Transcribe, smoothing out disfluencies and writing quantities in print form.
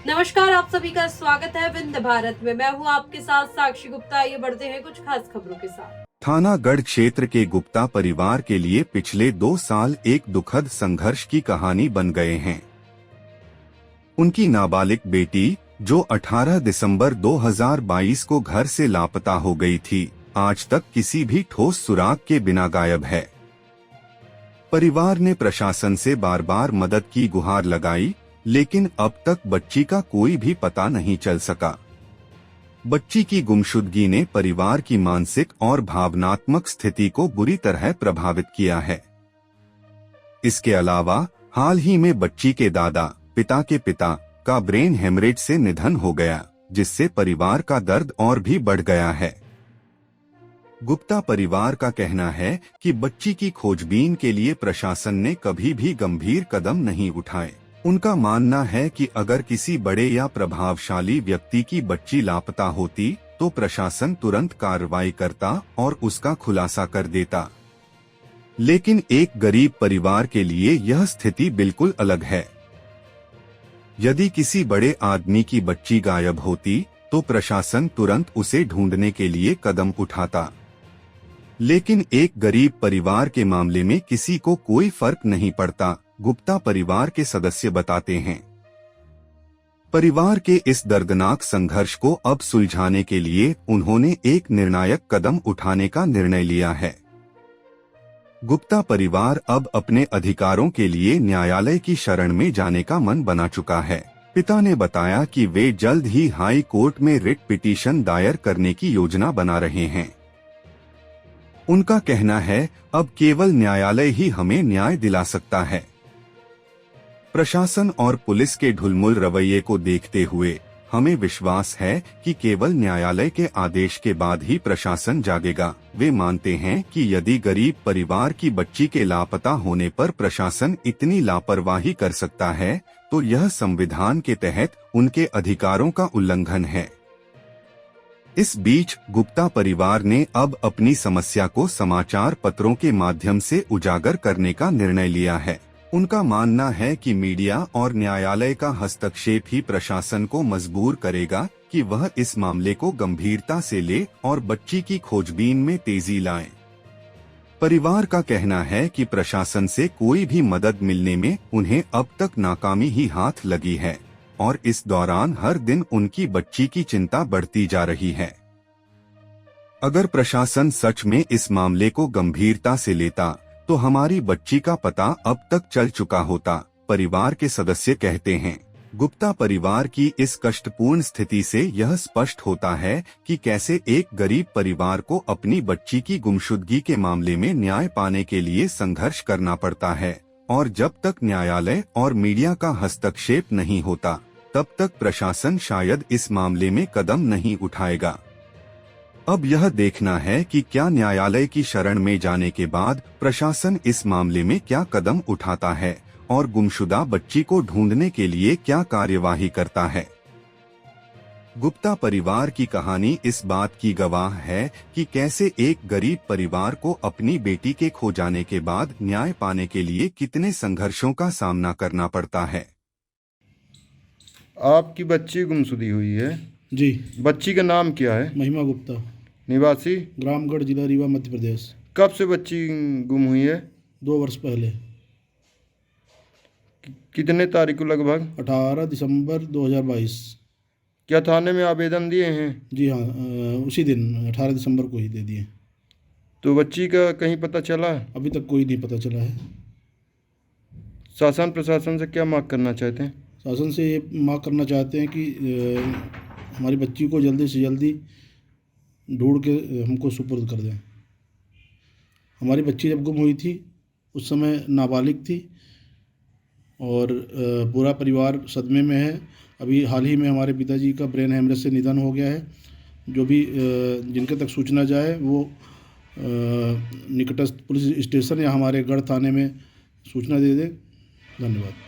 नमस्कार, आप सभी का स्वागत है विंध्य भारत में। मैं हूं आपके साथ साक्षी गुप्ता। आइए बढ़ते हैं कुछ खास खबरों के साथ। थाना गढ़ क्षेत्र के गुप्ता परिवार के लिए पिछले 2 साल एक दुखद संघर्ष की कहानी बन गए हैं। उनकी नाबालिग बेटी, जो 18 दिसंबर 2022 को घर से लापता हो गई थी, आज तक किसी भी ठोस सुराग के बिना गायब है। परिवार ने प्रशासन से बार बार मदद की गुहार लगाई, लेकिन अब तक बच्ची का कोई भी पता नहीं चल सका। बच्ची की गुमशुदगी ने परिवार की मानसिक और भावनात्मक स्थिति को बुरी तरह प्रभावित किया है। इसके अलावा हाल ही में बच्ची के दादा, पिता के पिता का ब्रेन हेमरेज से निधन हो गया, जिससे परिवार का दर्द और भी बढ़ गया है। गुप्ता परिवार का कहना है कि बच्ची की खोजबीन के लिए प्रशासन ने कभी भी गंभीर कदम नहीं उठाए। उनका मानना है कि अगर किसी बड़े या प्रभावशाली व्यक्ति की बच्ची लापता होती तो प्रशासन तुरंत कार्रवाई करता और उसका खुलासा कर देता। लेकिन एक गरीब परिवार के लिए यह स्थिति बिल्कुल अलग है। यदि किसी बड़े आदमी की बच्ची गायब होती तो प्रशासन तुरंत उसे ढूंढने के लिए कदम उठाता। लेकिन एक गरीब परिवार के मामले में किसी को कोई फर्क नहीं पड़ता, गुप्ता परिवार के सदस्य बताते हैं। परिवार के इस दर्दनाक संघर्ष को अब सुलझाने के लिए उन्होंने एक निर्णायक कदम उठाने का निर्णय लिया है। गुप्ता परिवार अब अपने अधिकारों के लिए न्यायालय की शरण में जाने का मन बना चुका है। पिता ने बताया कि वे जल्द ही हाई कोर्ट में रिट पिटीशन दायर करने की योजना बना रहे हैं। उनका कहना है, अब केवल न्यायालय ही हमें न्याय दिला सकता है। प्रशासन और पुलिस के ढुलमुल रवैये को देखते हुए हमें विश्वास है कि केवल न्यायालय के आदेश के बाद ही प्रशासन जागेगा। वे मानते हैं कि यदि गरीब परिवार की बच्ची के लापता होने पर प्रशासन इतनी लापरवाही कर सकता है, तो यह संविधान के तहत उनके अधिकारों का उल्लंघन है। इस बीच गुप्ता परिवार ने अब अपनी समस्या को समाचार पत्रों के माध्यम से उजागर करने का निर्णय लिया है। उनका मानना है कि मीडिया और न्यायालय का हस्तक्षेप ही प्रशासन को मजबूर करेगा कि वह इस मामले को गंभीरता से ले और बच्ची की खोजबीन में तेजी लाए। परिवार का कहना है कि प्रशासन से कोई भी मदद मिलने में उन्हें अब तक नाकामी ही हाथ लगी है और इस दौरान हर दिन उनकी बच्ची की चिंता बढ़ती जा रही है। अगर प्रशासन सच में इस मामले को गंभीरता से लेता तो हमारी बच्ची का पता अब तक चल चुका होता, परिवार के सदस्य कहते हैं। गुप्ता परिवार की इस कष्टपूर्ण स्थिति से यह स्पष्ट होता है कि कैसे एक गरीब परिवार को अपनी बच्ची की गुमशुदगी के मामले में न्याय पाने के लिए संघर्ष करना पड़ता है, और जब तक न्यायालय और मीडिया का हस्तक्षेप नहीं होता तब तक प्रशासन शायद इस मामले में कदम नहीं उठाएगा। अब यह देखना है कि क्या न्यायालय की शरण में जाने के बाद प्रशासन इस मामले में क्या कदम उठाता है और गुमशुदा बच्ची को ढूंढने के लिए क्या कार्यवाही करता है। गुप्ता परिवार की कहानी इस बात की गवाह है कि कैसे एक गरीब परिवार को अपनी बेटी के खो जाने के बाद न्याय पाने के लिए कितने संघर्षों का सामना करना पड़ता है। आपकी बच्ची गुमशुदी हुई है जी। बच्ची का नाम क्या है? महिमा गुप्ता, निवासी ग्रामगढ़, जिला रीवा, मध्य प्रदेश। कब से बच्ची गुम हुई है? 2 वर्ष पहले, कितने तारीख को लगभग? 18 दिसंबर 2022। क्या थाने में आवेदन दिए हैं? जी हाँ, उसी दिन 18 दिसंबर को ही दे दिए। तो बच्ची का कहीं पता चला? अभी तक कोई नहीं पता चला है। शासन प्रशासन से क्या मांग करना चाहते हैं? शासन से ये मांग करना चाहते हैं कि हमारी बच्ची को जल्दी से जल्दी ढूंढ के हमको सुपुर्द कर दें। हमारी बच्ची जब गुम हुई थी उस समय नाबालिग थी और पूरा परिवार सदमे में है। अभी हाल ही में हमारे पिताजी का ब्रेन हेमरेज से निधन हो गया है। जो भी जिनके तक सूचना जाए वो निकटस्थ पुलिस स्टेशन या हमारे गढ़ थाने में सूचना दे दें। धन्यवाद।